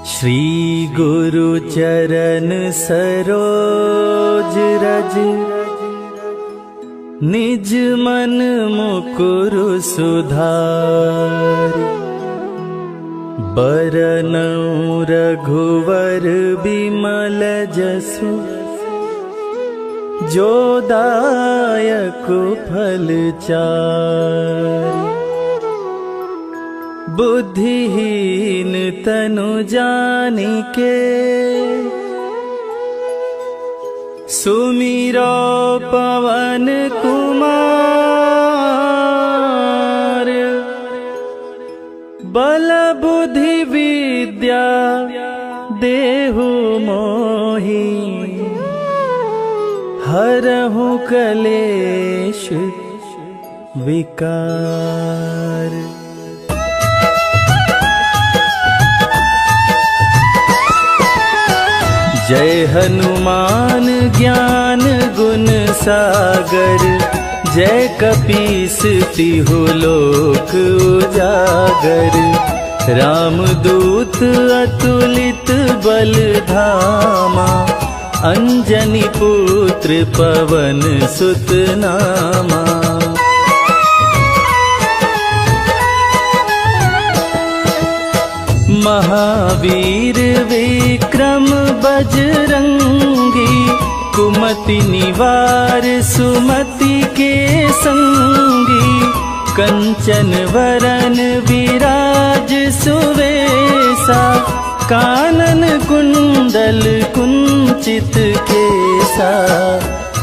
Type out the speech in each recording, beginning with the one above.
श्री गुरु चरण सरोज रज, निज मन मुकुरु सुधारि। बरनउँ रघुवर बिमल जसु, जो दायक फल चारि। बुद्धिहीन तनु जानिके, सुमिरो पवन कुमार। बल बुद्धि विद्या देहु मोहि, हरहु कलेश विकार। जय हनुमान ज्ञान गुण सागर, जय कपीस तिहु लोक उजागर। रामदूत अतुलित बल धामा, अंजनी पुत्र पवन सुत नामा। महावीर विक्रम बजरंगी, कुमति निवार सुमति के संगी। कंचन वरन विराज सुवेसा, कानन कुंडल कुंचित केसा।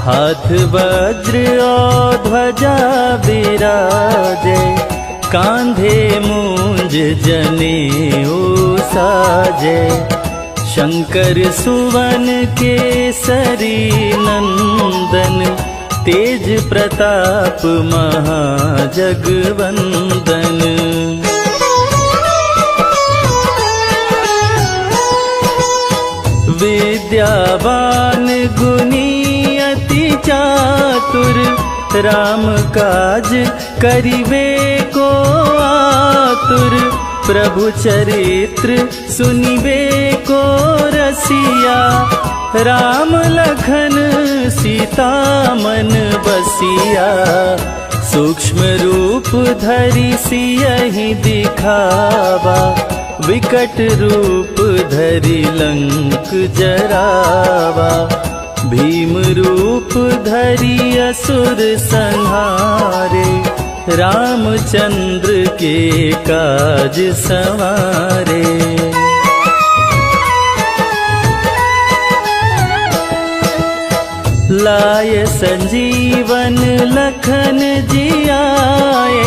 हाथ वज्र और ध्वजा विराजे, कांधे मूंज जनेऊ साजे। शंकर सुवन केसरी नंदन, तेज प्रताप महाजगवंदन। विद्यावान गुणी अति चातुर, राम काज करिवे को आतुर। प्रभु चरित्र सुनिबे को रसिया, राम लखन सीता मन बसिया। सूक्ष्म रूप धरि सियहि दिखावा, विकट रूप धरि लंक जरावा। भीम रूप धरि असुर संहारे, रामचंद्र के काज सवारे। लाय संजीवन लखन जियाए,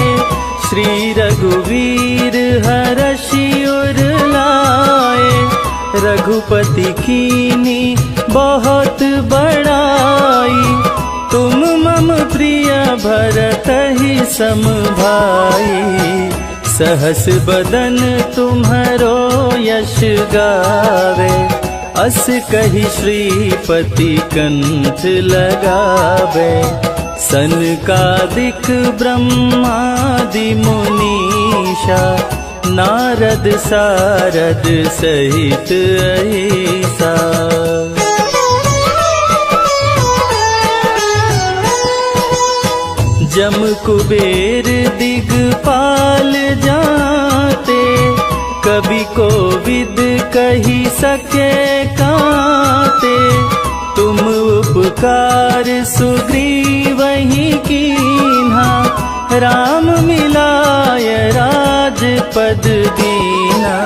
श्री रघुवीर हरषि उर लाए। रघुपति कीनी बहुत बड़ाई, तुम मम प्रिय भरतहि सम भाई। सहस बदन तुम्हरो यश गावे, अस कहि श्रीपति कंठ लगावे। सनकादिक ब्रह्मादि मुनीषा, नारद सारद सहित अहिसा। जम कुबेर दिगपाल जाते, कवि कोविद कहि सके काते। तुम उपकार सुग्रीवहि कीन्हा, राम मिलाय राजपद दीना।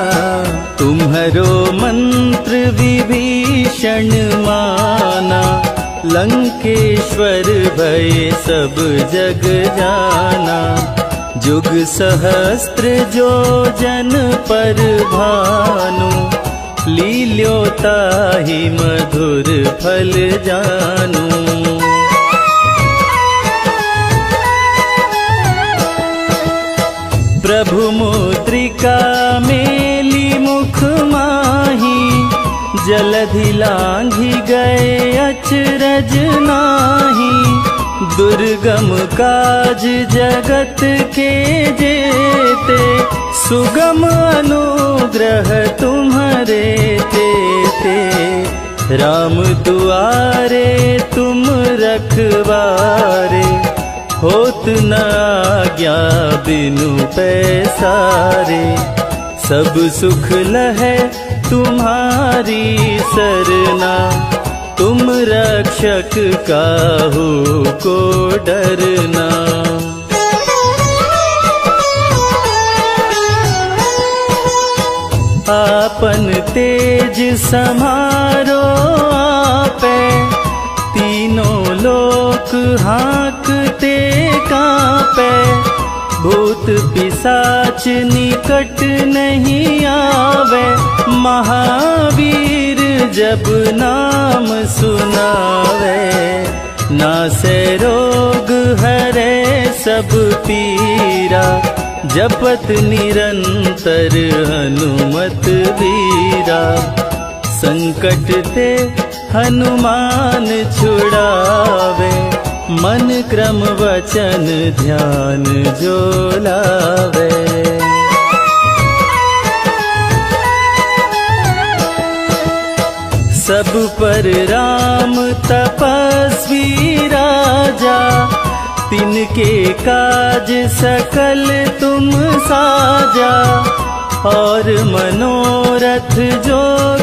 तुम्हरो मंत्र विभीषण माना, लंकेश्वर भय सब जग जाना। जुग सहस्त्र जो जन पर भानु, लील्योताहि मधुर फल जानू। प्रभु मुद्रिका मेली मुख माही, जलधि लांघि गए अचरज नाही। दुर्गम काज जगत के जेते, सुगम अनुग्रह तुम्हारे तेते, राम दुआरे तुम रखवारे, होत न आज्ञा बिनु पैसारे। सब सुख लहै तुम्हारी सरना, तुम रक्षक काहू को डरना। आपन तेज समारो आपे, तीनों लोक हाँकते कांपे। भूत पिशाच निकट नहीं आवे, महावीर जब नाम सुनावे। नासे रोग हरे सब पीरा, जपत निरंतर हनुमत वीरा। संकट ते हनुमान छुड़ावे, मन क्रम वचन ध्यान जो लावे। सब पर राम तपस्वी राजा, तिनके काज सकल तुम साजा। और मनोरथ जो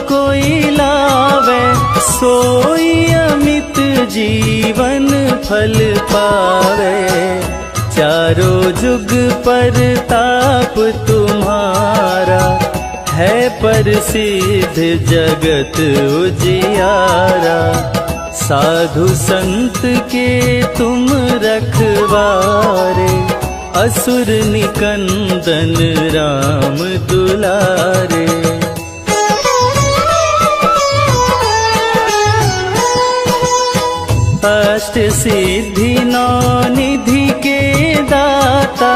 कोई लावे, सोई अमित जीवन फल पावे। चारों जुग पर ताप तुम्हारा, है प्रसिद्ध जगत उजियारा। साधु संत के तुम रखवारे, असुर निकंदन राम दुलारे। अष्ट सिद्धि नौ निधि के दाता,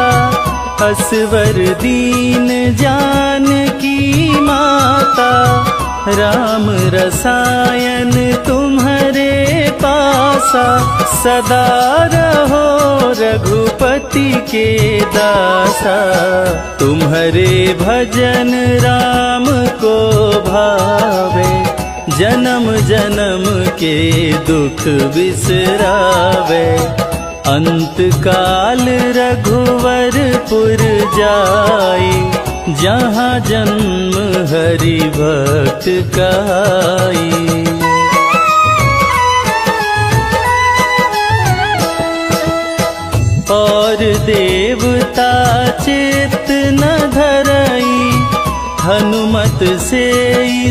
असवर दीन जानकी माता। राम रसायन तुम्हारे पासा, सदा रहो रघुपति के दासा। तुम्हारे भजन राम को भावे, जन्म जन्म के दुख बिसरावे। अंत काल रघुवरपुर जाई, जहाँ जन्म हरि भक्त कहाई। और देवता चित्त न धरई, हनुमत से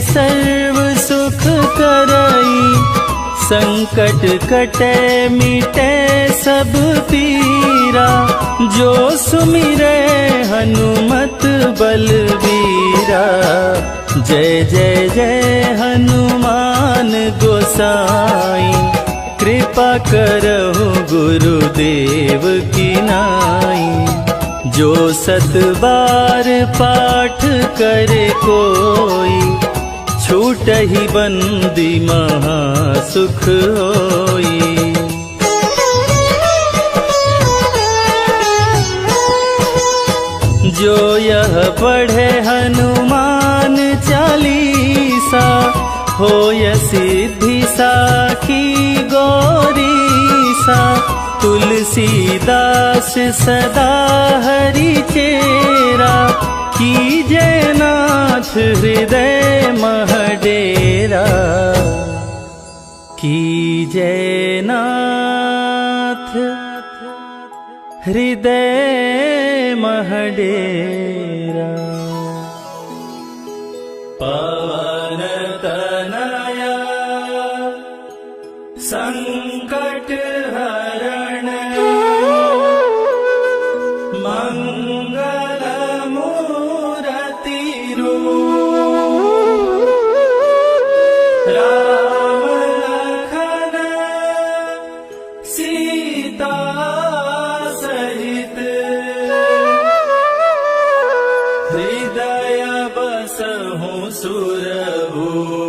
सर्व सुख करई। संकट कटे मिटे सब पीरा, जो सुमिरे हनुमत बलवीरा। जय जय जय हनुमान गोसाई, कृपा करहु गुरुदेव की नाई। जो 7 बार पाठ करे कोई, छूटहि बंदी महा सुख होई। जो यह पढ़े हनुमान चालीसा, होय सिद्धि साखी गौरीसा। तुलसीदास सदा हरि चेरा, कीजय नाथ हृदय मह डेरा। कीजय नाथ हृदय मह डेरा। पवन तनया संकट हरण, मंगल मूरति रूप। राम लखन सीता सहित, हृदय बसहु सुरभूप।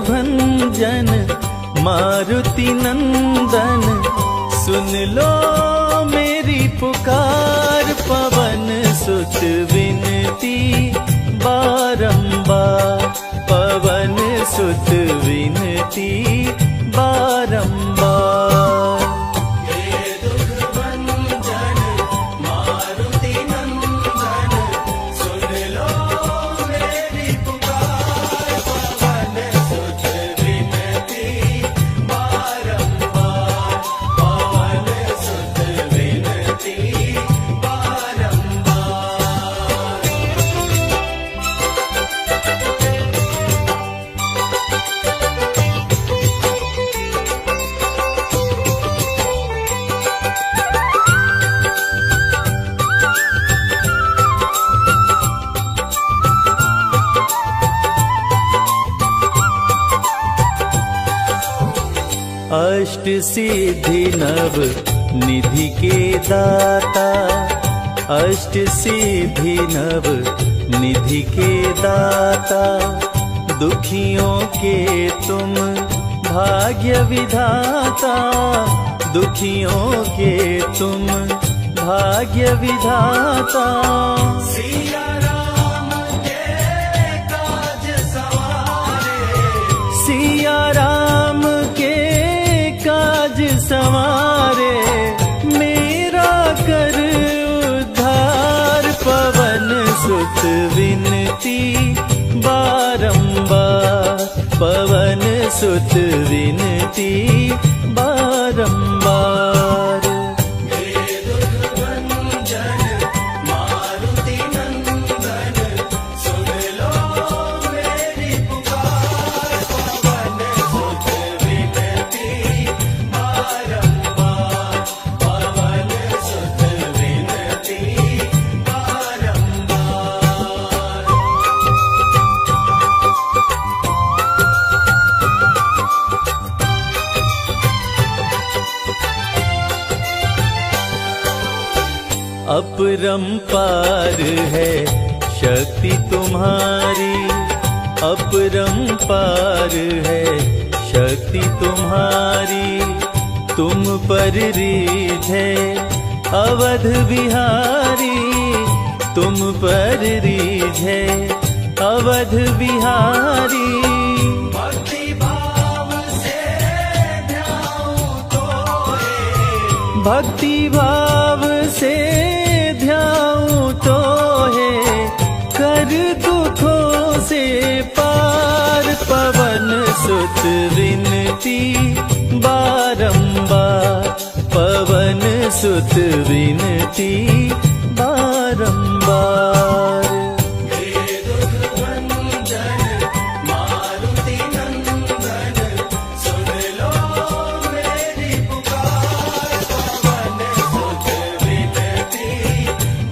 भंजन मारुति नंदन, सुन लो मेरी पुकार। पवन सुत विनती बारंबार, पवन सुत विनती बारंबार। हे दुख भंजन मारुति नंदन, सुन लो मेरी पुकार। पवन सुत विनती बारंबार, पवन सुत विनती बारंबार। अष्ट सिद्धि नव निधि के दाता, अष्ट सिद्धि नव निधि के दाता। दुखियों के तुम भाग्य विधाता, दुखियों के तुम भाग्य विधाता। सिया राम के काज सवारे, सिया राम के काज संवारे। मेरा कर उद्धार, पवन सुत विनती बारंबार, पवन सुत विनती बारंबार। हे दुख भंजन मारुति नंदन, सुन लो मेरी पुकार। पवन सुत विनती बारंबार, पवन सुत विनती बारंबार। अपरंपार है शक्ति तुम्हारी, अपरंपार है शक्ति तुम्हारी। तुम पर रीझ है अवध बिहारी, तुम पर रीझ है अवध बिहारी। भक्ति भाव से ध्याऊं तोहे, भक्ति भाव से ध्याऊं तोहे। कर दुखों से पार, पवन सुत विनती बारंबार, पवन सुत विनती बारंबार। हे दुख भंजन मारुति नंदन, सुन लो मेरी पुकार। पवन सुत विनती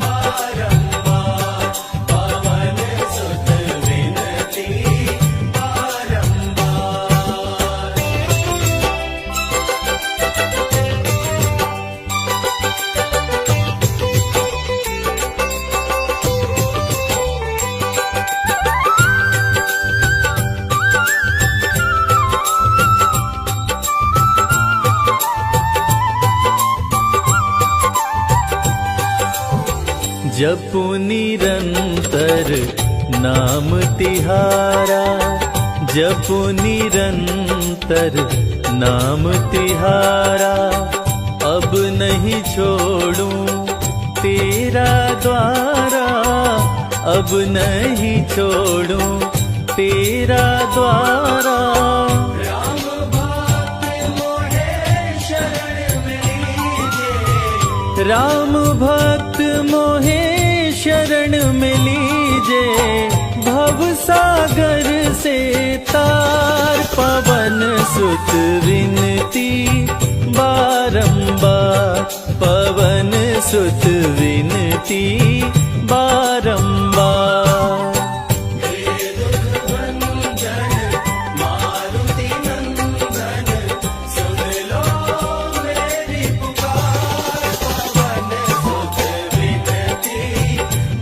बारंबार, पवन सुत विनती बारंबार। जपु निरंतर नाम तिहारा, जपु निरंतर नाम तिहारा। अब नहीं छोड़ूं तेरा द्वारा, अब नहीं छोड़ूं तेरा द्वारा। राम भक्त मोहे शरण में लीजे, राम भक्त मोहे शरण में लीजे। भव सागर से तार, पवन सुत विनती बारंबार, पवन सुत विनती बारंबार। हे दुख भंजन मारुति नंदन, सुन लो मेरी पुकार। पवन सुत विनती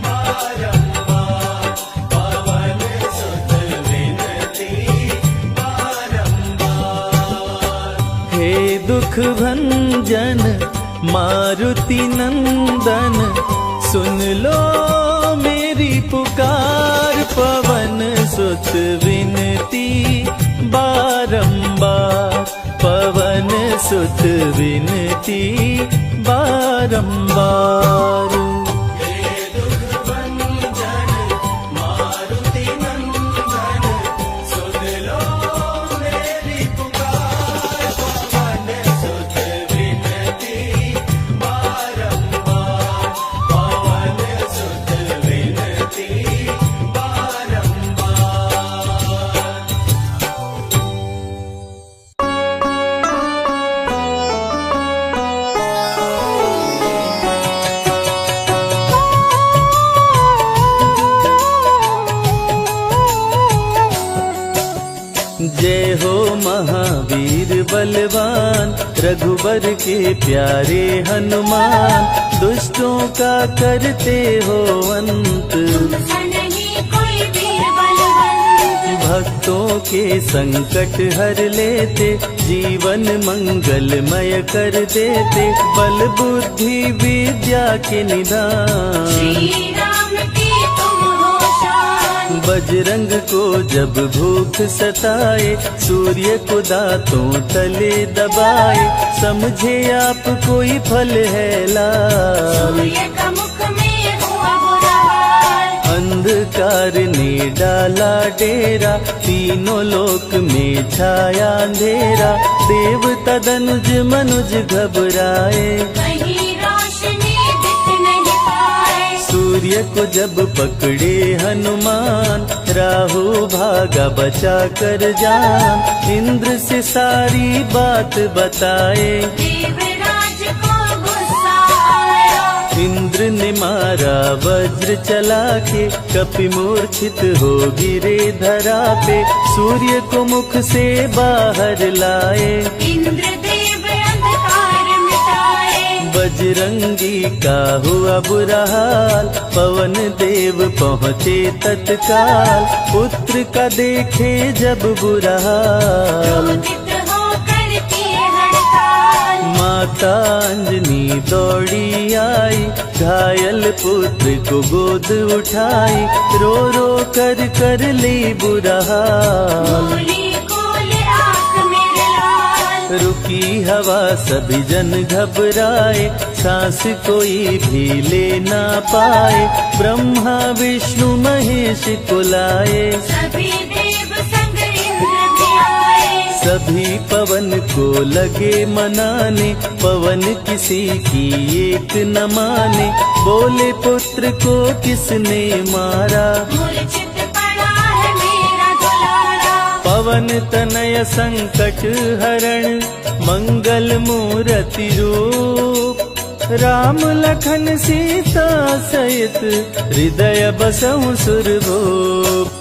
बारंबार, पवन सुत विनती बारंबार। हे दुख भंजन मारुति नंदन, सुन लो मेरी पुकार। पवन सुत विनती बारंबार, पवन सुत विनती बारंबार। जय हो महावीर बलवान, रघुबर के प्यारे हनुमान। दुष्टों का करते हो अंत, कोई वीर बलवंत। भक्तों के संकट हर लेते, जीवन मंगलमय कर देते। बल बुद्धि विद्या के निदान, श्री राम की तुम हो शान। बजरंग को जब भूख सताए, सूर्य को दांतों तले दबाए। समझे आप कोई फल है लाल, सूर्य का मुख में हुआ बुरा हाल। अंधकार ने डाला डेरा, तीनों लोक में छाया अंधेरा। देवता दनुज मनुज घबराए, कहीं रोशनी दिख नहीं पाए। सूर्य को जब पकड़े हनुमान, राहु भागा बचा कर जान। इंद्र से सारी बात बताए, देवराज को गुस्सा आया। इंद्र ने मारा वज्र चला के, कपि मूर्छित हो गिरे धरा पे। सूर्य को मुख से बाहर लाए, इंद्रदेव अंधकार मिटाए। बजरंगी का हुआ बुरा हाल, पवन देव पहुँचे तत्काल। पुत्र का देखे जब बुरा हाल, क्रोधित होकर किए हड़ताल। माता अंजनी दौड़ी आई, घायल पुत्र को गोद उठाई। रो रो कर ली बुरा हाल, बोली खोले आँख मेरे लाल। रुकी हवा सभी जन घबराए, सांस कोई भी ले ना पाए। ब्रह्मा विष्णु महेश को लाए, सभी देव संग इंद्र भी आए। सभी पवन को लगे मनाने। पवन किसी की एक न माने, बोले पुत्र को किसने मारा। मूर्छित पड़ा है मेरा दुलारा। पवन तनय संकट हरण, मंगल मूर्ति रूप। राम लखन सीता सहित, हृदय बसहु सुरभूप।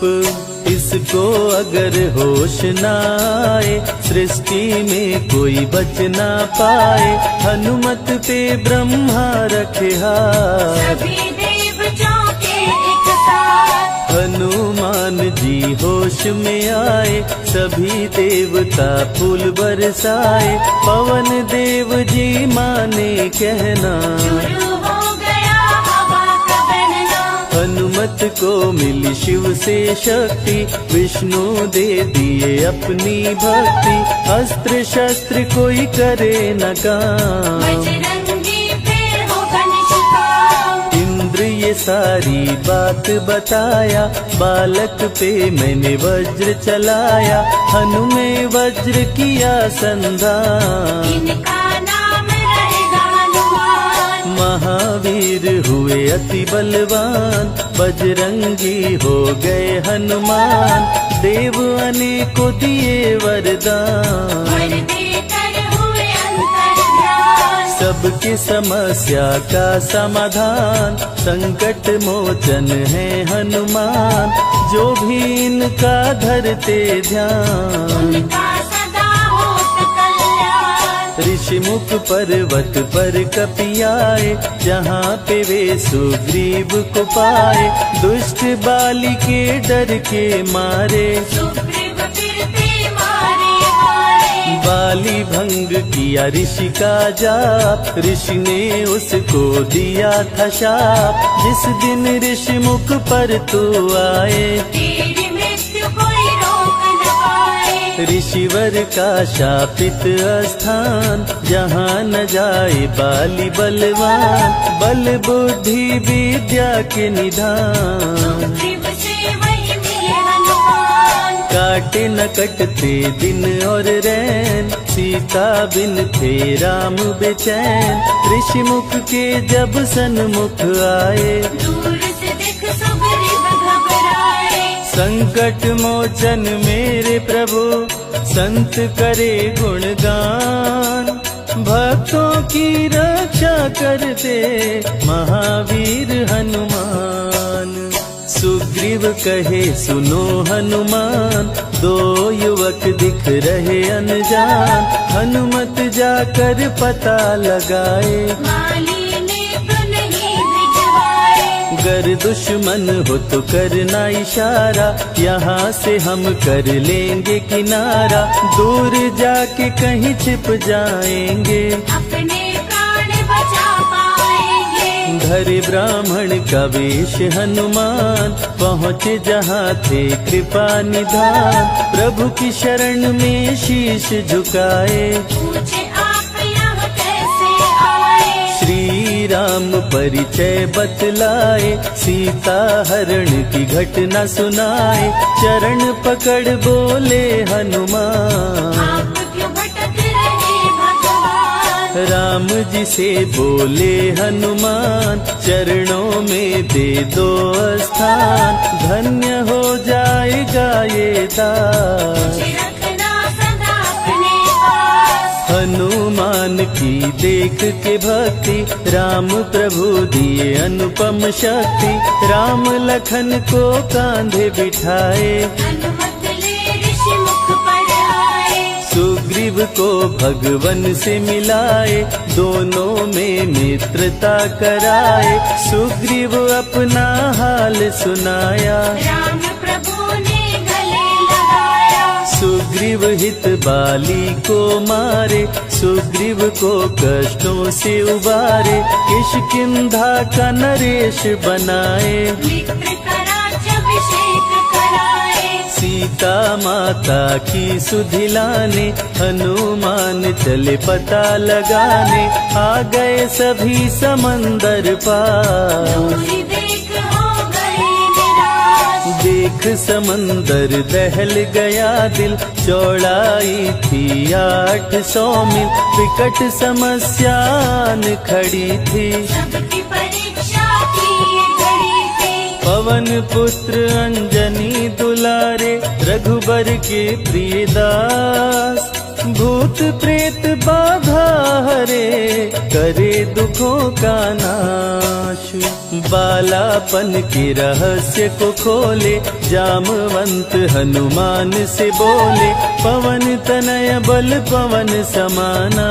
इसको अगर होश न आए, सृष्टि में कोई बच ना पाए। हनुमत पे ब्रह्मा रखे हाथ, सभी देव चौके एक साथ। हनुमान जी होश में आए, सभी देवता फूल बरसाए। पवन देव जी माने कहना, शुरू हो गया हवा का बहना। हनुमत को मिली शिव से शक्ति, विष्णु दे दिए अपनी भक्ति। अस्त्र शस्त्र कोई करे न काम, बजरंगी फिर होगा निष्काम। इंद्र ये सारी बात बताया, बालक पे मैंने वज्र चलाया। हनु में वज्र किया संधान, इनका नाम रहेगा हनुमान। महावीर हुए अति बलवान। बजरंगी हो गए हनुमान, देव अनेको दिए वरदान। वर देकर हुए अंतर्ध्यान। सबकी समस्या का समाधान, संकट मोचन है हनुमान। जो भी इनका धरते ध्यान, उनका सदा होत कल्याण। ऋषि मुख पर्वत पर कपि आए, जहाँ पे वे सुग्रीव को पाए। दुष्ट बाली के डर के मारे, सुग्रीव फिरते मारे हारे। बाली भंग किया ऋषि का जाप, ऋषि ने उसको दिया था शाप। जिस दिन ऋषि मुख पर तू आए, तेरी मृत्यु कोई रोक न पाए। ऋषिवर का शापित स्थान, जहाँ न जाए बाली बलवान। बल बुद्धि विद्या के निधान, शिव से वही मिले हनुमान। काटे न कटते दिन और रैन, सीता बिन थे राम बेचैन। ऋषि मुख के जब सन्मुख आए, दूर से देख सुग्रीव घबराए। संकट मोचन मेरे प्रभु, संत करे गुणगान। भक्तों की रक्षा करते महावीर हनुमान। सुग्रीव कहे सुनो हनुमान, दो युवक दिख रहे अनजान। हनुमत जाकर पता लगाए, माली ने तो नहीं भिजवाए। गर दुश्मन हो तो करना इशारा, यहाँ से हम कर लेंगे किनारा। दूर जाके कहीं छिप जाएंगे, अपने प्राण बचा पाएंगे। धरे ब्राह्मण का वेश हनुमान, पहुँचे जहाँ थे कृपा निधान। प्रभु की शरण में शीश झुकाए, पूछे आप यहाँ कैसे आए। श्री राम परिचय बतलाए, सीता हरण की घटना सुनाए। चरण पकड़ बोले हनुमान, आप क्यों भटक रहे भगवान। राम जी से बोले हनुमान, चरणों में दे दो स्थान। धन्य हो जाएगा ये दास, रखना सदा अपने पास। हनुमान की देख के भक्ति, राम प्रभु दिए अनुपम शक्ति। राम लखन को कांधे बिठाए, अनुमत ले ऋषि मुख पर आए। सुग्रीव को भगवन से मिलाए, दोनों में मित्रता कराए। सुग्रीव अपना हाल सुनाया, राम प्रभु ने गले लगाया। सुग्रीव हित बाली को मारे, सुग्रीव को कष्टों से उबारे। किष्किंधा का नरेश बनाए, मित्र का राज्याभिषेक कराए। सीता माता की सुधि लाने। हनुमान चले पता लगाने, आ गए सभी समंदर पार। दूरी देख हो गए निराश। देख समंदर दहल गया दिल, चौड़ाई थी 800 मील। विकट समस्या आन खड़ी थी, सबकी परीक्षा की ये घड़ी थी। पवन पुत्र अंजनी दुलारे, रघुबर के प्रिय दास। भूत प्रेत बाधा हरे, करे दुखों का नाश। बालापन के रहस्य को खोले, जामवंत हनुमान से बोले। पवन तनय बल पवन समाना,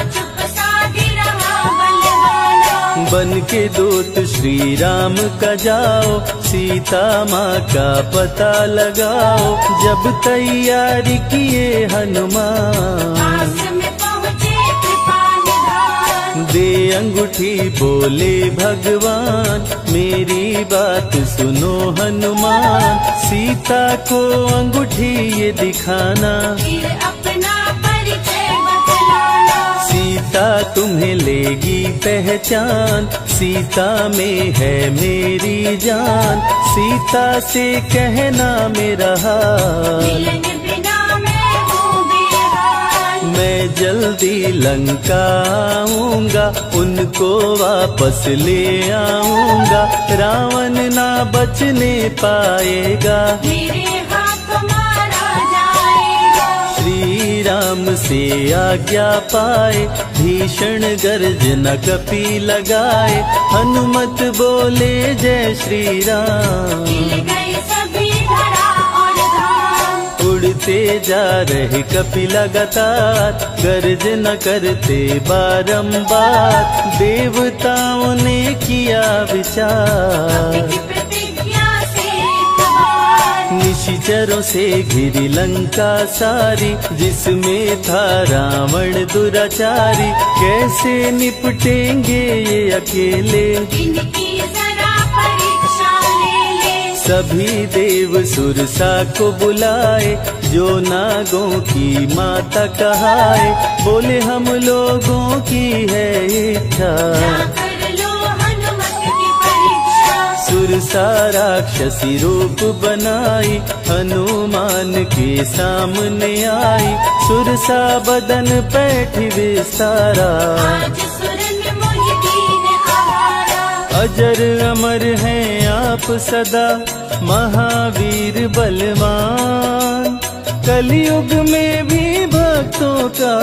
चुप साधी रहा बलवाना। बन के दूत श्री राम का जाओ, सीता माँ का पता लगाओ। जब तैयारी किए हनुमान, पास में पहुँचे कृपा निधान। दे अंगूठी बोले भगवान, मेरी बात सुनो हनुमान। सीता को अंगूठी ये दिखाना, फिर अपना परिचय बतलाना। सीता तुम्हें लेगी पहचान। सीता में है मेरी जान, सीता से कहना मेरा हाल। मिलन बिना मैं हूँ बेहाल। मैं जल्दी लंका आऊंगा, उनको वापस ले आऊंगा। रावण ना बचने पाएगा, मेरे हाथ मारा जाएगा। श्री राम से आज्ञा पाए, भीषण गर्जना कपी लगाए। हनुमत बोले जय श्री राम, मिल गए सभी धरा और धाम। उड़ते जा रहे कपि लगातार, गर्जना करते बारंबार। देवताओं ने किया विचार, की प्रतिज्ञा से एक बार। निशाचरों से घिरी लंका सारी, जिसमें था रावण दुराचारी। कैसे निपटेंगे ये अकेले, इनकी जरा परीक्षा ले ले। सभी देव सुरसा को बुलाए, जो नागों की माता कहाए। बोले हम लोगों की है इच्छा, कर लो हनुमत की परीक्षा। सुरसा राक्षसी रूप बनाई, हनुमान के सामने आई। सुरसा बदन पैठ विस्तारा, आज सुरन मोहिदीन आवारा। अजर अमर हैं आप सदा, महावीर बलवान। कलयुग में भी भक्तों का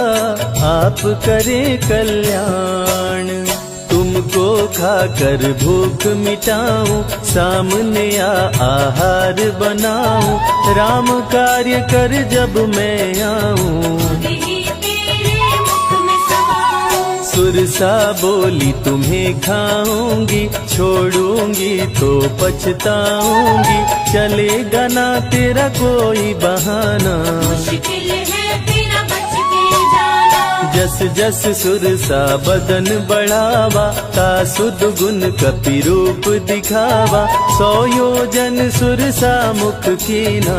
आप करें कल्याण। तुमको खाकर भूख मिटाऊं, सामने आहार बनाऊं। राम कार्य कर जब मैं आऊं, यही तेरे मुख में समाऊं। सुरसा बोली तुम्हें खाऊंगी, छोड़ूंगी तो पछताऊंगी। चलेगा ना तेरा कोई बहाना, मुश्किल है तेरा बच के जाना। जस जस सुरसा बदन बढ़ावा, तासुद गुण कपि रूप दिखावा। 100 योजन सुरसा मुख कीना,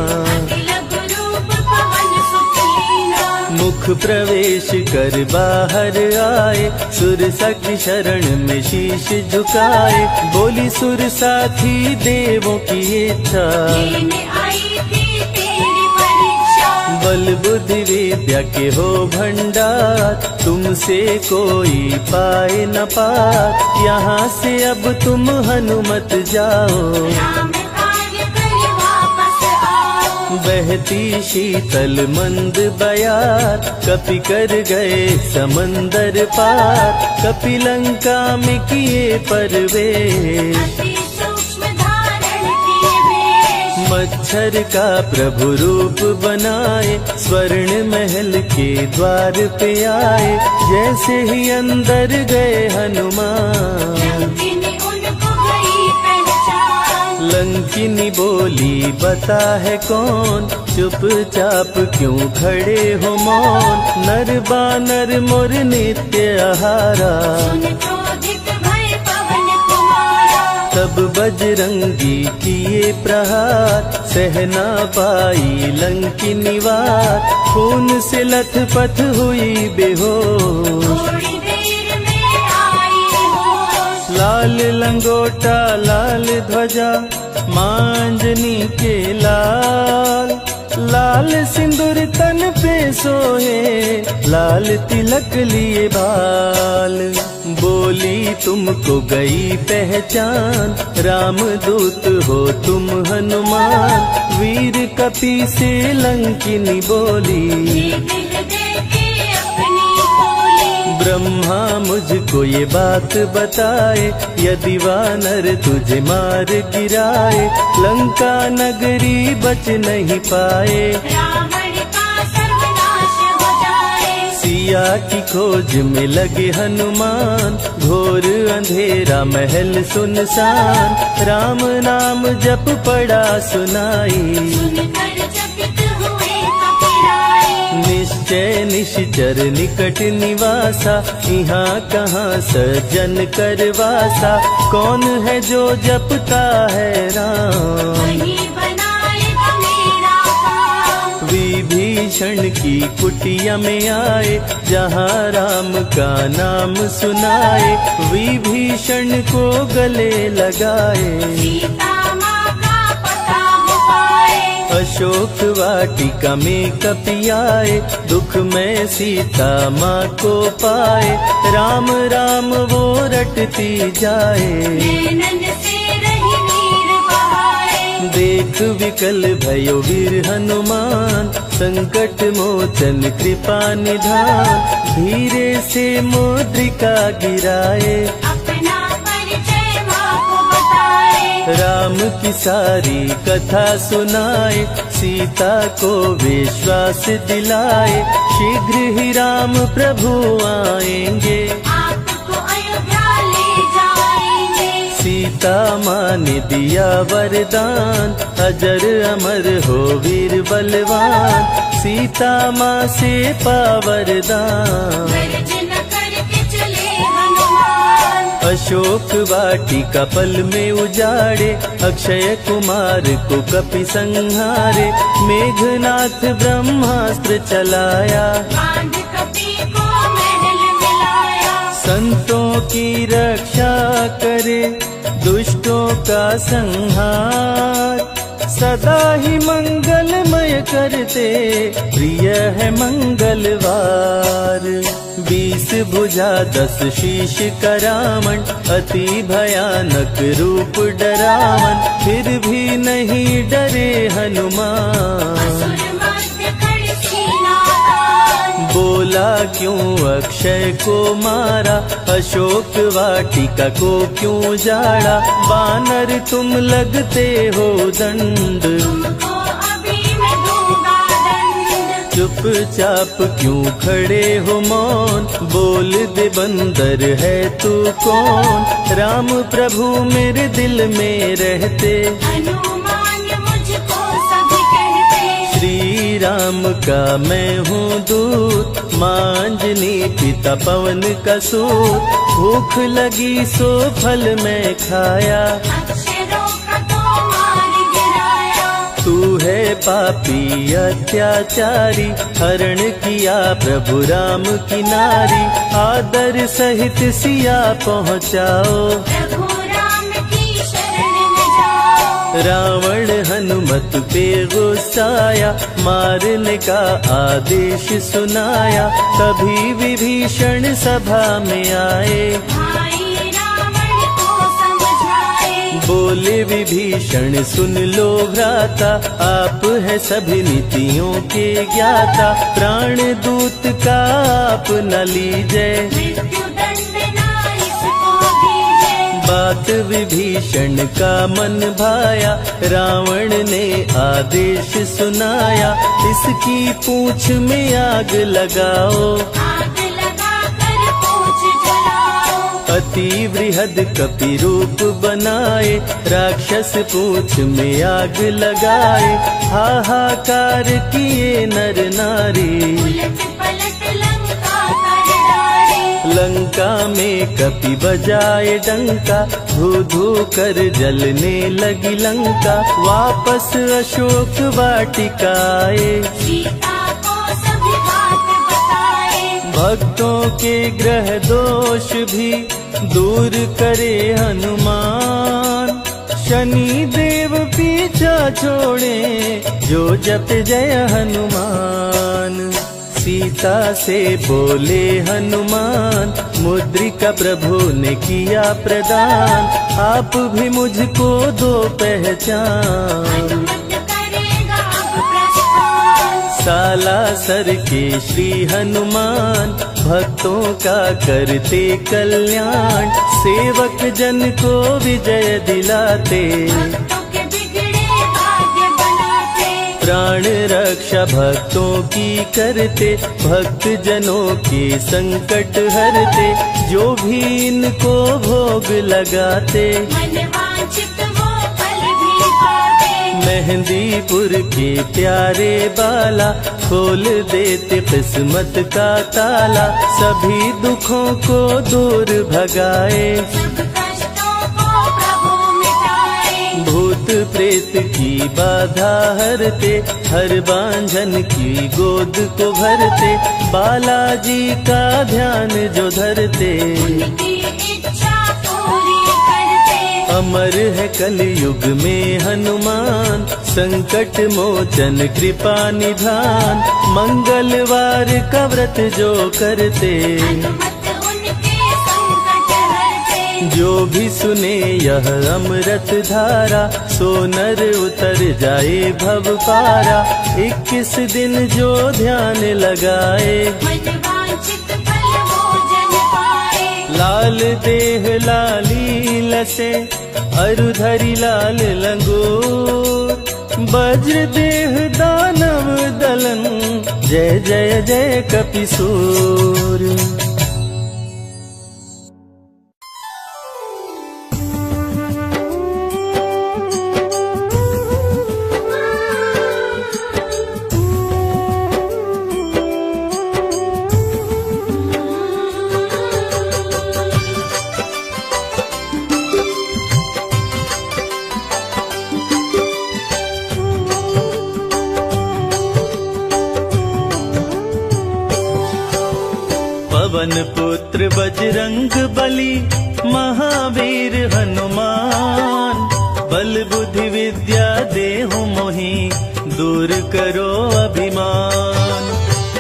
तिलक रूप पवन सुख लीना। मुख प्रवेश कर बाहर आए, सुरसा की शरण में शीश झुकाए। बोली सुरसा थी देवों की इच्छा, लेने आई थी तेरी परीक्षा। बल बुद्धि विद्या के हो भंडार, तुमसे कोई पाए न पार। यहाँ से अब तुम हनुमत जाओ, राम कार्य कर वापस आओ। बहती शीतल मंद बयार, कपि कर गए समंदर पार। कपि लंका में किए प्रवेश, अति सूक्ष्म धारण किए वेश। मच्छर का प्रभु रूप बनाए, स्वर्ण महल के द्वार पे आए। जैसे ही अंदर गए हनुमान, लंकिनी उनको गई पहचान। लंकिनी बोली बता है कौन, चुपचाप क्यों खड़े हो मौन। नर बानर मोर नित्य आहारा, सुन क्रोधित भय पवन कुमारा। तब बजरंगी किए प्रहार, सहना पाई लंकिनी वार। खून से लथपथ हुई बेहोश, थोड़ी देर में आई होश। लाल लंगोटा लाल ध्वजा, मांजनी के लाल। लाल सिंदूर तन पे सोहे, लाल तिलक लिए बाल। बोली तुमको गई पहचान, रामदूत हो तुम हनुमान। वीर कपि से लंकिनी बोली, ये दिल देके अपनी खोली। ब्रह्मा मुझको ये बात बताए, यदि वानर तुझे मार गिराए। लंका नगरी बच नहीं पाए, रावण का सर्वनाश हो जाए। सिया की खोज में लगे हनुमान, घोर अंधेरा महल सुनसान। राम नाम जप पड़ा सुनाई, सुनकर चकित हुए कपिराए। निश्चय निश्चर निकट निवासा, यहाँ कहाँ सज्जन करवासा। कौन है जो जपता है राम, वही बनाएगा मेरा काम। विभीषण की कुटिया में आए, जहाँ राम का नाम सुनाए। विभीषण को गले लगाए, सीता माँ का पता हो पाए। अशोक वाटिका में कपि आए, दुख में सीता माँ को पाए। राम राम वो रटती जाए, नैनन से रही नीर बहाए। देख विकल भयो वीर हनुमान, संकट मोचन कृपा निधान। धीरे से मुद्रिका गिराए, अपना परिचय माँ को बताए। राम की सारी कथा सुनाए। सीता को विश्वास दिलाए, शीघ्र ही राम प्रभु आएंगे। आपको अयोध्या ले जाएंगे। सीता सीता माँ ने दिया वरदान, अजर अमर हो वीर बलवान, सीता माँ से पा वरदान। गर्जन करके चले हनुमान, अशोक वाटिका पल में उजाड़े, अक्षय कुमार को कपि संहारे, मेघनाथ ब्रह्मास्त्र चलाया, बांध कपि को महल मिलाया। संतों की रक्षा करे, दुष्टों का संहार, सदा ही मंगलमय करते, प्रिय है मंगलवार। 20 भुजा 10 शीश का रावण, अति भयानक रूप डरावन, फिर भी नहीं डरे हनुमान। असुर मध्य खड़ सीना तान, बोला क्यों अक्षय को मारा, अशोक वाटिका को क्यों जाड़ा, बानर तुम लगते हो दंड, तुमको अभी मैं दूंगा दंड। चुपचाप क्यों खड़े हो मौन, बोल दे बंदर है तू कौन, राम प्रभु मेरे दिल में रहते, हनुमान मुझको सभी कहते। श्री राम का मैं हूँ दूत, मांजनी पिता पवन का सूत, भूख लगी सो फल मैं खाया, अक्षरों का तो मार गिराया। तू है पापी अत्याचारी, हरण किया प्रभु राम की नारी, आदर सहित सिया पहुँचाओ, प्रभु राम की शरण में जाओ। रावण हनुमत पे गुस्साया, मारने का आदेश सुनाया, तभी विभीषण सभा में आए, भाई रावण को समझाए। बोले विभीषण सुन लो भ्राता, आप है सभी नीतियों के ज्ञाता, प्राण दूत का आप न लीजिए, मृत्यु दंड ना इसको दीजिए। बात विभीषण का मन भाया, रावण ने आदेश सुनाया, इसकी पूंछ में आग लगाओ, आग लगा कर पूछ जलाओ। अति वृहद कपि रूप बनाए, राक्षस पूंछ में आग लगाए, हाहाकार किए नर नारी, उलट पलट लंका कर डाले। लंका में कपि बजाए डंका, धू धू कर जलने लगी लंका, वापस अशोक वाटिका आए, सीता को सभी बात बताए। भक्तों के ग्रह दोष भी दूर करे हनुमान, शनि देव पीछा छोड़े, जो जप जय हनुमान। सीता से बोले हनुमान, मुद्रिका प्रभु ने किया प्रदान, आप भी मुझको दो पहचान। हनुमत करेगा अब प्रस्थान, सालासर के श्री हनुमान, भक्तों का करते कल्याण, सेवक जन को विजय दिलाते, भक्तों के बिगड़े भाग्य बनाते। प्राण रक्षा भक्तों की करते, भक्त जनों के संकट हरते, जो भी इनको भोग लगाते, मनवांछित वो फल भी पाते। मेहंदीपुर के प्यारे बाला, खोल देते किस्मत का ताला, सभी दुखों को दूर भगाए, सब कष्टों को प्रभु मिटाए। भूत प्रेत की बाधा हरते, हर बांझन की गोद को भरते, बालाजी का ध्यान जो धरते, उनकी इच्छा पूरी करते। अमर है कलयुग में हनुमान, संकट मोचन कृपा निधान, मंगलवार का व्रत जो करते, हनुमत उनके संकट हरते। जो भी सुने यह अमृत धारा, सो नर उतर जाए भव पारा, 21 दिन जो ध्यान लगाए, मनवांछित फल भोजन पाए। लाल देह लाली लसे, अरुधरी लाल लंगोर, वज्र देह दानव दलन, जय जय जय कपिसूर। पुत्र बजरंग बली, महावीर हनुमान। बल बुद्धि विद्या देहु मोहि, दूर करो अभिमान।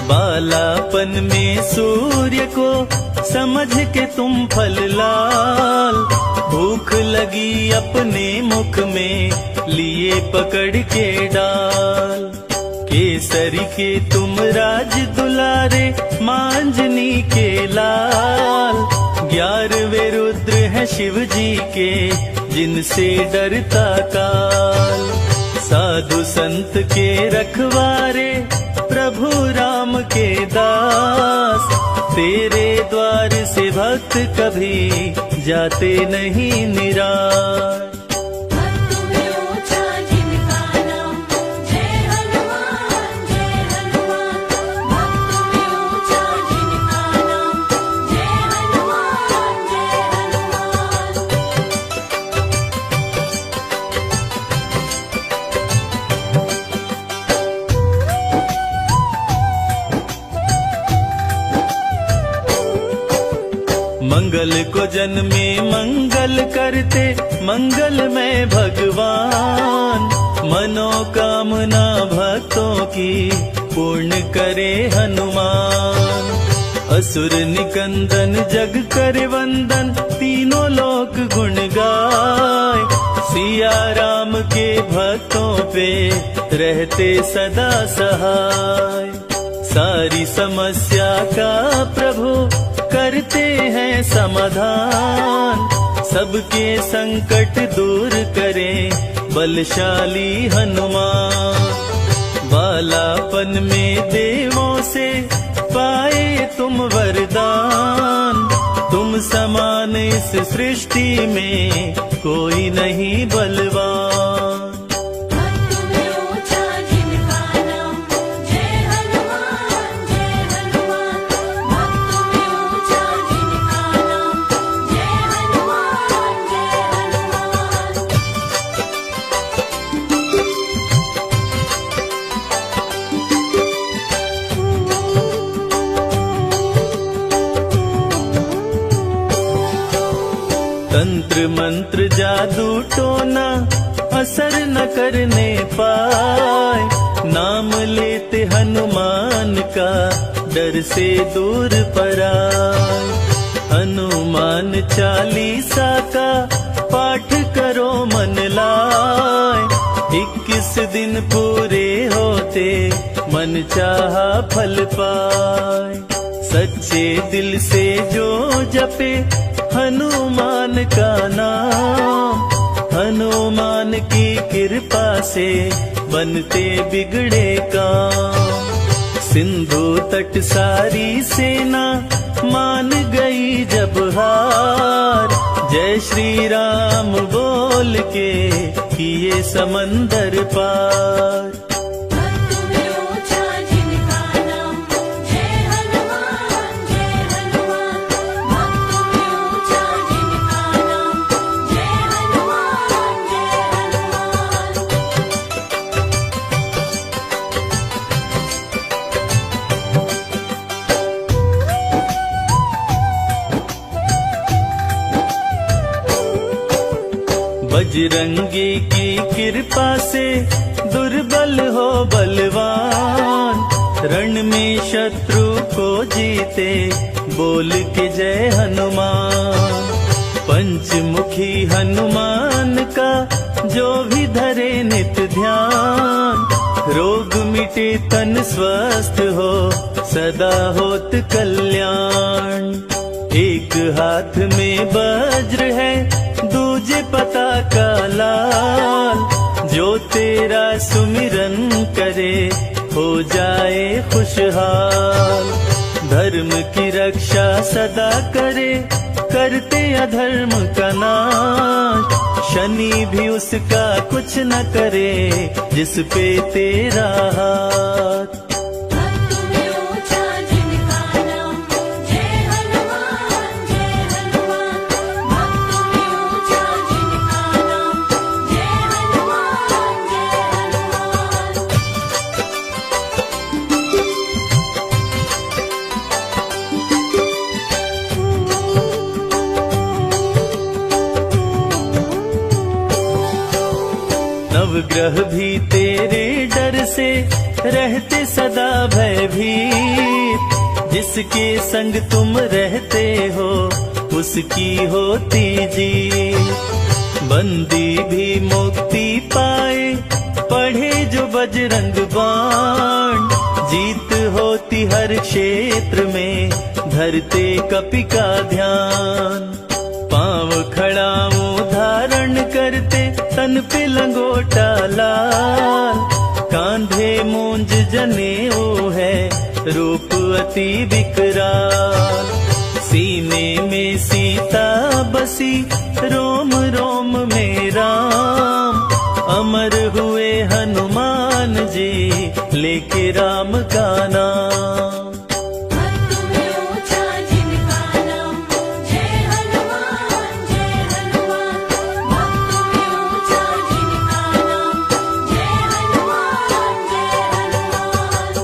बालापन में सूर्य को समझ के तुम फल लाल, भूख लगी अपने मुख में लिए पकड़ के डाल। केसरी के तुम राज दुलारे, मांजनी के लाल। 11वें रुद्र है शिव जी के, जिनसे डरता काल। साधु संत के रखवारे, प्रभु राम के दास। तेरे द्वार से भक्त कभी जाते नहीं निराश। भक्त में ऊंचा जिनका नाम, जय हनुमान जय हनुमान। भक्त में ऊंचा जिनका नाम, जय हनुमान जय हनुमान। मंगल को जन्मे मंगल करते, मंगल में भगवान। मनोकामना भक्तों की पूर्ण करे हनुमान। असुर निकंदन जग करे वंदन, तीनों लोक गुण गाय। सिया राम के भक्तों पे रहते सदा सहाय। सारी समस्या का प्रभु करते हैं समाधान। सबके संकट दूर करें बलशाली हनुमान। बालापन में देवों से पाए तुम वरदान। तुम समान इस सृष्टि में कोई नहीं बलवान। भक्त में ऊंचा जिनका नाम, जय हनुमान जय हनुमान। भक्त में ऊंचा जिनका नाम, जय हनुमान जय हनुमान। तंत्र मंत्र जादू टोना असर न करने पाए। नाम लेते हनुमान का डर से दूर पराए। हनुमान चालीसा का पाठ करो मन लाए। 21 दिन पूरे होते मन चाहा फल पाए। सच्चे दिल से जो जपे हनुमान का नाम, हनुमान की कृपा से बनते बिगड़े काम। सिंधु तट सारी सेना मान गई जब हार। जय श्री राम बोल के किए समंदर पार। भक्त में ऊंचा जिनका नाम, जय हनुमान जय हनुमान। भक्त में ऊंचा जिनका नाम, जय हनुमान जय हनुमान। बजरंगी की कृपा से दुर्बल हो बलवान। रण में शत्रु को जीते बोल के जय हनुमान। पंचमुखी हनुमान का जो भी धरे नित ध्यान। रोग मिटे तन स्वस्थ हो सदा होत कल्याण। एक हाथ में वज्र है दूजे पता का लाल। जो तेरा सुमिरन करे हो जाए खुशहाल। धर्म की रक्षा सदा करे करते अधर्म का नाश। शनि भी उसका कुछ न करे जिस पे तेरा हाथ। भक्त में ऊंचा जिनका नाम, जय हनुमान जय हनुमान। भक्त में ऊंचा जिनका नाम, जय हनुमान जय हनुमान। नवग्रह भी तेरे डर से रहते सदा भयभीत। जिसके संग तुम रहते हो उसकी होती जीत। बंदी भी मुक्ति पाए पढ़े जो बजरंग बाण। जीत होती हर क्षेत्र में धरते कपि का ध्यान। पांव खड़ाऊं धारण करते तन पे लंगोटा लाल। कांधे मूंज जनेऊ है रूप अति विकराल। सीने में सीता बसी रोम रोम में राम। अमर हुए हनुमान जी लेके राम का नाम। भक्त में ऊंचा जिनका नाम जय हनुमान जय हनुमान। भक्त में ऊंचा जिनका नाम जय हनुमान जय हनुमान।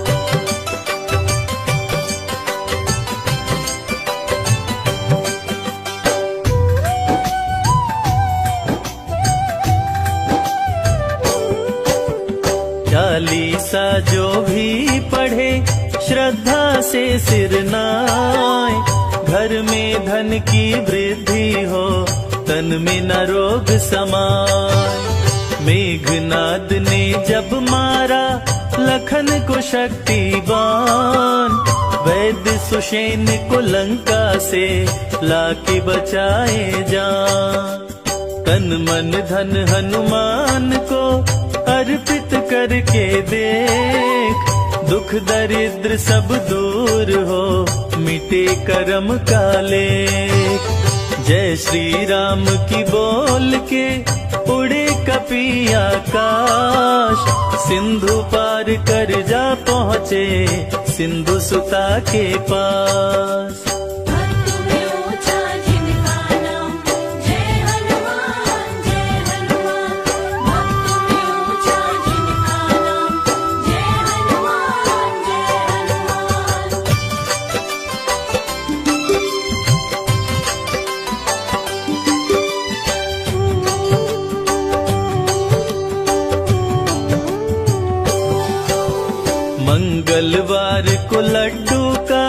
चालीसा जो भी पढ़े श्रद्धा से सिर नाय। घर में धन की वृद्धि हो तन में न रोग समाय। मेघनाद ने जब मारा लखन को शक्तिवान। वैद्य सुषेण को लंका से लाके बचाए जान। तन मन धन हनुमान को अर्पित करके देख। दुख दरिद्र सब दूर हो मिटे कर्म का लेख। जय श्री राम की बोल के उड़े कपि आकाश। सिंधु पार कर जा पहुँचे सिंधु सुता के पास। भक्त में ऊंचा जिनका नाम जय हनुमान जय हनुमान। भक्त में ऊंचा जिनका नाम जय हनुमान जय हनुमान। मंगलवार को लड्डू का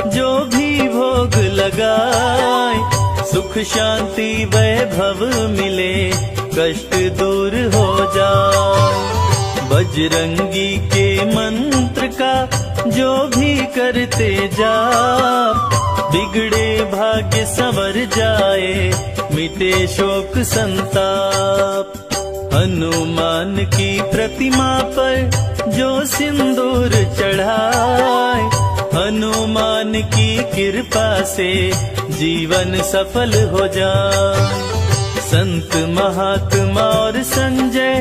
जो भी भोग लगाए। सुख शांति वैभव मिले कष्ट दूर हो जाए। बजरंगी के मंत्र का जो भी करते जाप। बिगड़े भाग्य संवर जाए मिटे शोक संताप। हनुमान की प्रतिमा पर जो सिंदूर चढ़ाए। हनुमान की कृपा से जीवन सफल हो जाए। संत महात्मा और संजय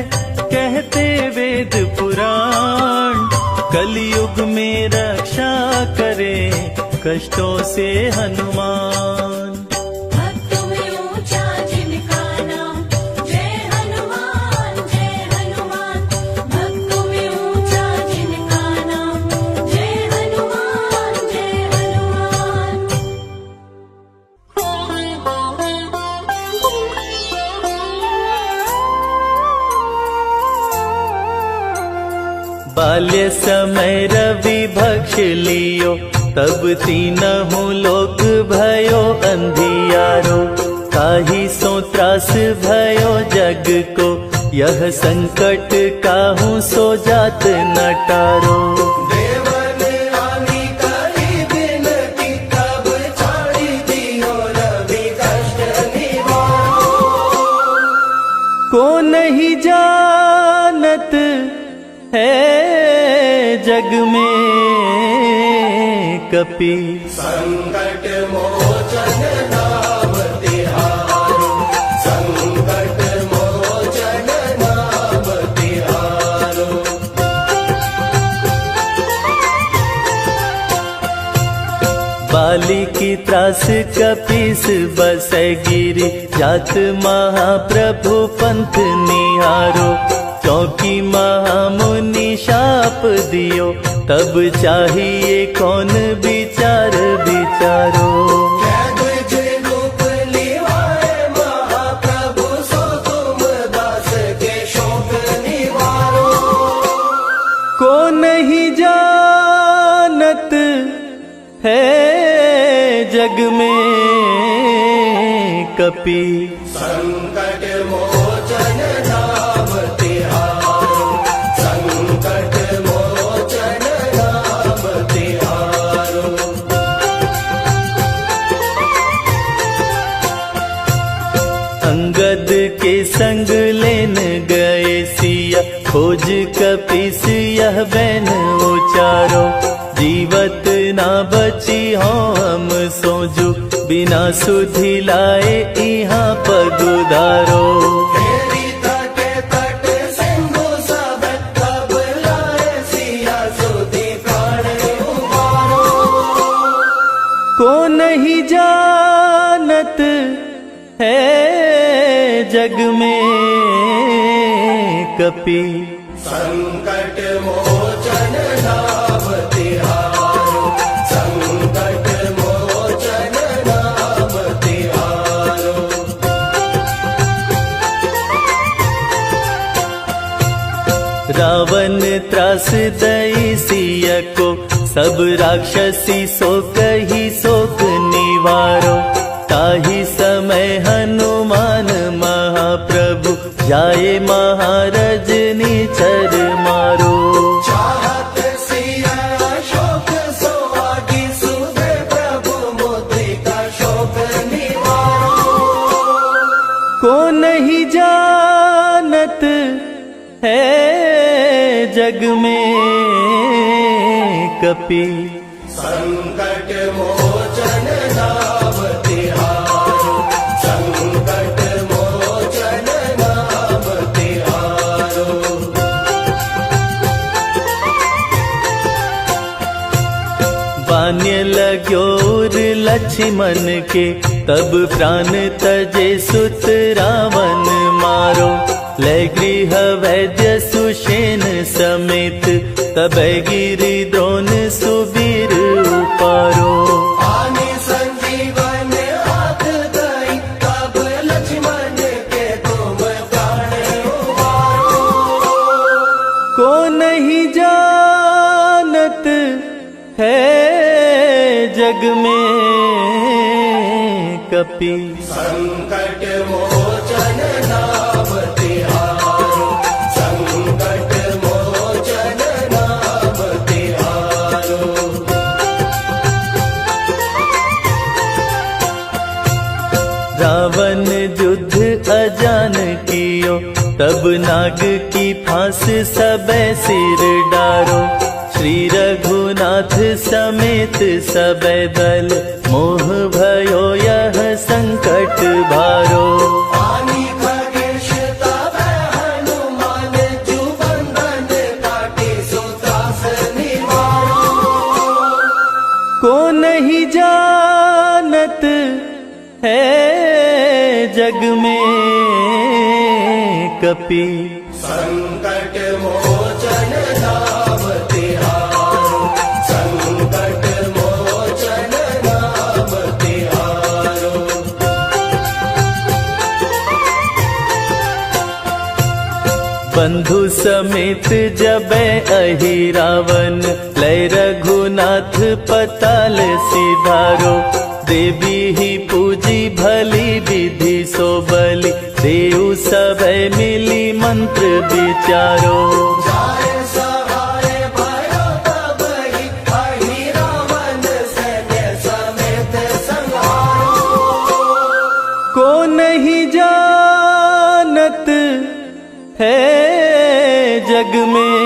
कहते वेद पुराण। कलयुग में रक्षा करे कष्टों से हनुमान। भक्त में ऊंचा जिनका नाम जय हनुमान जय हनुमान। भक्त में ऊंचा जिनका नाम जय हनुमान जय हनुमान। बाल्य समय रवि भक्ष लियो तब तीनहु लोक भयो अंधियारो। काहि सो त्रास भयो जग को यह संकट काहू सो जात न टारो। देवन आनी करी बिनती तब छाड़ी दियो रवि कष्ट निवारो। को नहीं जानत है जग में कपि। संकट मोचन नाम तिहारो। संकट मोचन नाम तिहारो। बाली की त्रास कपीस बसै गिरि। जात महाप्रभु पंथ निहारो। चौकी महामुनि शाप दियो तब चाहिए कौन विचार विचारो। कैद जे रूप लिवाए महाप्रभु सो तुम दास के शोक कपि। संकट मोचन नाम तिहारो, संकट मोचन नाम तिहारो। अंगद के संग लेन गए सिया, खोज कपीस यह बैन उचारो। जीवत ना बची हो हम सोजू, बिना सुधि लाए यहाँ पगुधारो। तेरी तटे तट सिंधु सब, तब लाए सिया सुधि प्राण उबारो। को नहीं जानत है जग में कपि। संकट मोचन नाम तिहारो, संकट मोचन नाम तिहारो। रावण त्रास दई सिया को, सब राक्षसी शोक ही शोक निवारो। ताहि समय हनुमान महाप्रभु, जाए महाराज निचर मारो। चाहत सिया शोक सोहागी, सुबह प्रभु मुद्रिका शोक निवारो। को नहीं जानत है जग में कपि। संकट मोचन नाम तिहारो, संकट मोचन नाम तिहारो। बान्य लाग्योर लक्ष्मण के, तब प्राण तजे सुत रावण मारो। ले गृह वैद्य सुषेण समेत, तब गिरि द्रोण सुबीर उपारो। आनि संजीवन हाथ दई, तब लक्ष्मण के तुम प्राण उबारो। को नहीं जानत है जग में कपि। संकट मोचन नाम तिहारो, संकट मोचन नाम तिहारो। रावण युद्ध अजान कियो, तब नाग की फांस सबे सिर डारो। श्री रघुनाथ समेत सबे दल, मोह भयो यह संकट भारो। आनि खगेश तब हनुमान, जु बंधन काटे सुत्रास निवारो। को नहीं जानत है जग में कपि। संकट मोचन नाम तिहारो, संकट मोचन नाम तिहारो। बंधु समेत जबै अहि रावण, लय रघुनाथ पताल सिधारो। देवी ही पूजी भली विधि सो बलि, देव सबै मिली मंत्र विचारो। जाय सहाय भयो तब ही, अहि रावण सैन्य समेत संहारो। को नहीं जानत है जग में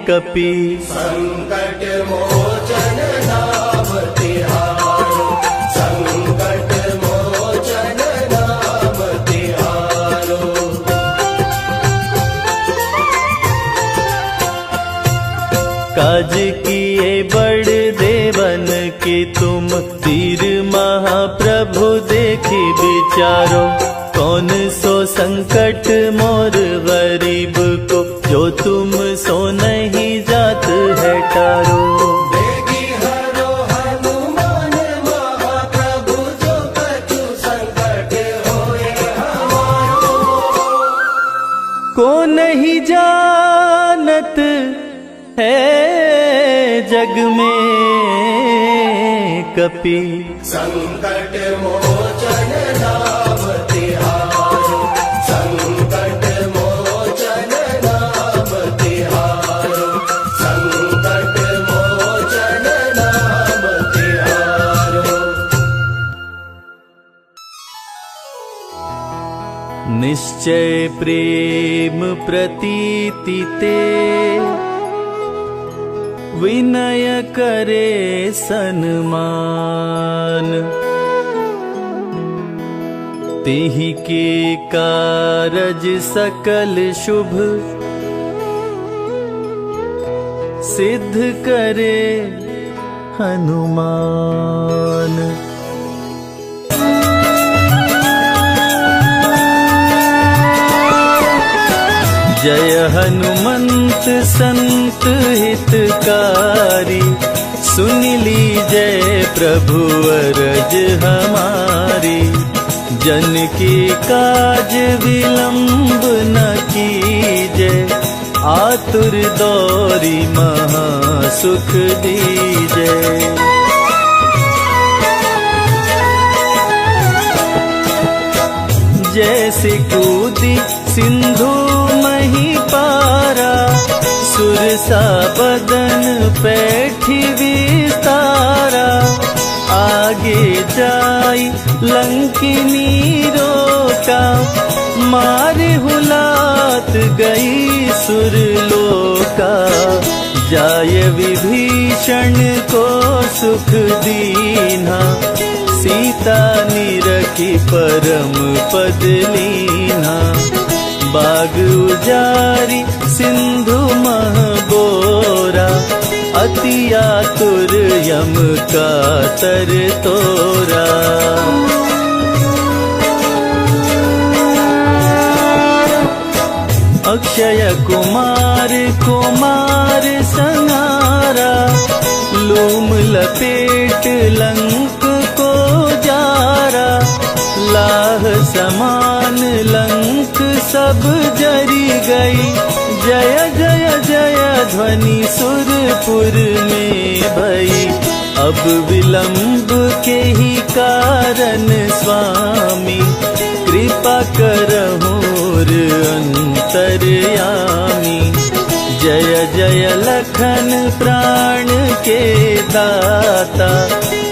कपि। संकट मोचन नाम तिहारो, संकट मोचन नाम तिहारो। काज किए बड़ देवन के तुम, वीर महाप्रभु देखी विचारो। कौन सो संकट मोर गरीब को, जो तुम सो नहीं जात है टारो। देगी हरो हनुमान महाप्रभु, जो कछु संकट होए हमारो। को नहीं जानत है जग में कपि संकट मोचन नाम तिहारो, संकट मोचन नाम तिहारो, संकट मोचन नाम तिहारो। निश्चय प्रेम प्रतीति ते विनय करे सन्मान, तेहि के कारज सकल शुभ सिद्ध करे हनुमान। जय हनुमंत संत हितकारी, सुन लीजय प्रभु अरज हमारी। जन के काज विलंब न कीजय, आतुर दौरी महा सुख दीजय। जैसे कूदी सिंधु मही पारा, सुरसा बदन पैठी विस्तारा। आगे जाई लंकिनी रोका, मारे हुलात गई सुरलोका। जाय विभीषण को सुख दीन्हा, सीता निरखी परम पद लीन्हा। बाग उजारी सिंधु मह बोरा, अति आतुर यम का तर तोरा। अक्षय कुमार कुमार संहारा, लूम लपेट लंक को जारा। लाह समान लंक सब जरी गई, जय जय जय ध्वनि सुरपुर में भई। अब विलंब के ही कारण स्वामी, कृपा करहुर अंतर्यामी। जय जय लखन प्राण के दाता,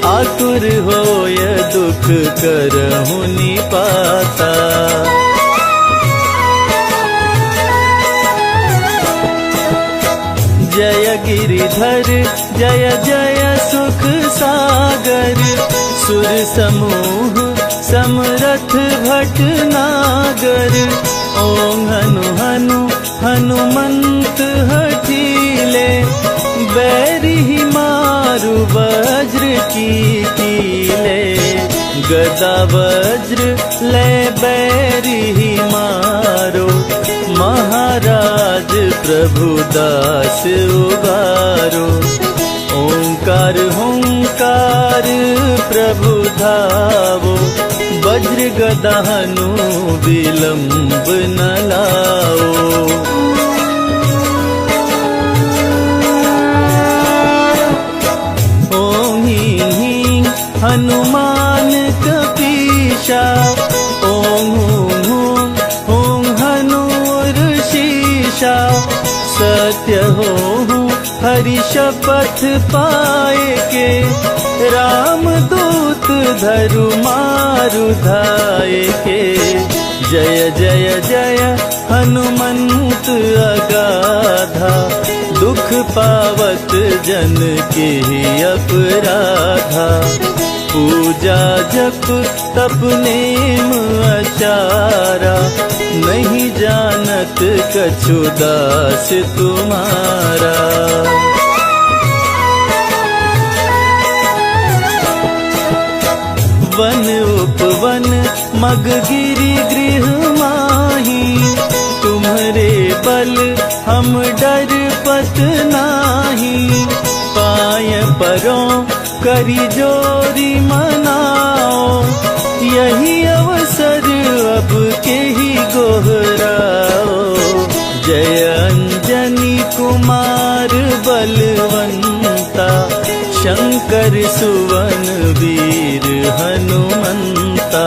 आतुर होय दुख करहु निपाता। जय गिरिधर जय जय सुख सागर, सुर समूह समरथ भटनागर। ओम हनु हनु हनुमंत हठीले, बैरी मारु वज्र की कीले। गदा वज्र ले बैरी मारो, महाराज प्रभु दास उबारो। ओंकार हुंकार प्रभु धावो, वज्र गदा हनु विलंब न लाओ। ओम ह्रीं ह्रीं हनुमान कपीशा, ओम हूं हूं हूं हनुर्शीशा। सत्य हो हरि शपथ पाए के, राम दूत धरु मारु धाये के। जय जय जय हनुमंत अगाधा, दुख पावत जन के अपराधा। पूजा जप तप नेम आचारा, नहीं जानत कछु दास तुम्हारा। वन उपवन मग गिरि गृह माही, तुम्हरे बल हम डर पत नाही। पाय परों करी जोरी मनाओ, यही अवसर अब के ही गोहराओ। जय अंजनी कुमार बलवंता, शंकर सुवन हनुमंता।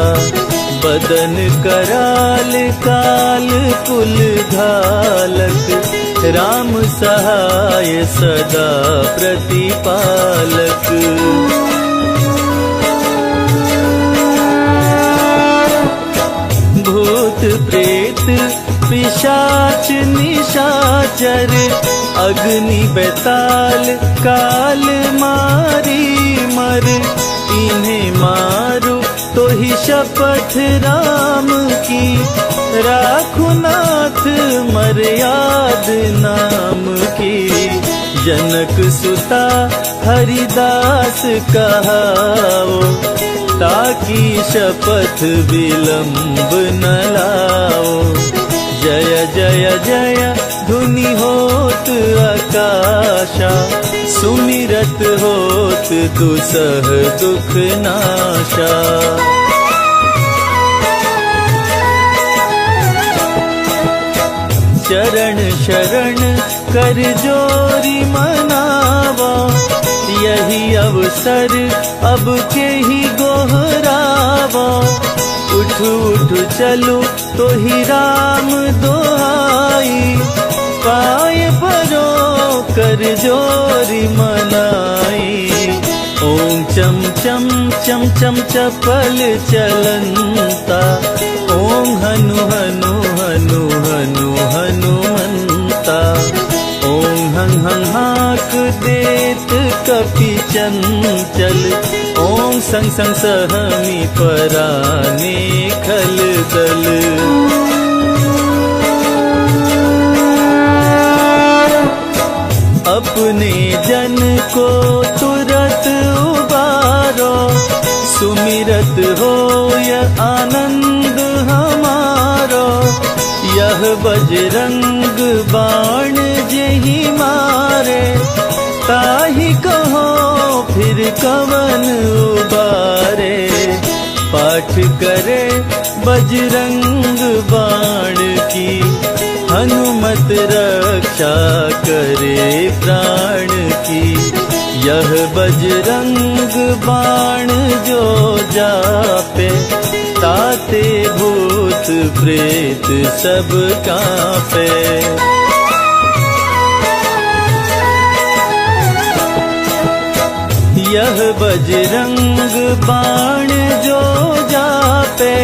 बदन कराल काल कुल घालक, राम सहाय सदा प्रतिपालक। भूत प्रेत पिशाच निशाचर, अग्नि बेताल काल मारी मर। इन्हें मारो तो ही शपथ राम की, राखो नाथ मर्याद नाम की। जनक सुता हरिदास कहाओ, ताकि शपथ विलंब न लाओ। जय जय जय धुनि होत आकाशा, सुमिरत होत दुसह दुख नाशा। चरण शरण कर जोरी मनावा, यही अवसर अब के ही गोहरावा। उठ उठ चलो तो ही राम दोहाई, पाय परो कर जोरी मनाई। ओम चम चम चम चम चपल चलंता, ओम हनु हनु हनु हनु हनुमंता। ओम हं हं हाक देत कपि चंचल, ओम संग संग सहमी पराने खल दल। अपने जन को तुरत उबारो, सुमिरत होय आनंद हमारो। यह बजरंग बाण जेहि मारे, ताहि कहो फिर कवन उबारे। पाठ करे बजरंग बाण की, हनुमत रक्षा करे प्राण की। यह बजरंग बाण जो जापे, ताते भूत प्रेत सब कांपे। यह बजरंग बाण जो जापे,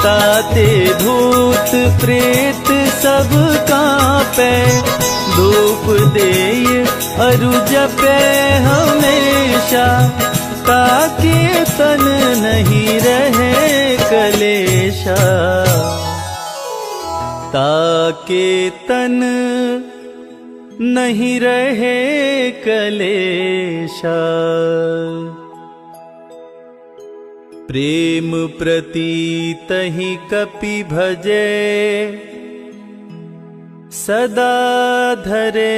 ताते भूत प्रेत सब कांपे। धूप देय अरु जपे हमेशा, ताके तन नहीं रहे कलेशा। ताके तन नहीं रहे कलेशा। प्रेम प्रतीत ही कपि भजे, सदा धरे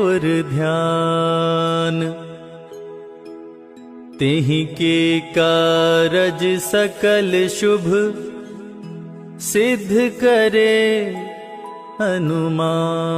उर ध्यान। तेहि के कारज सकल शुभ, सिद्ध करे हनुमान।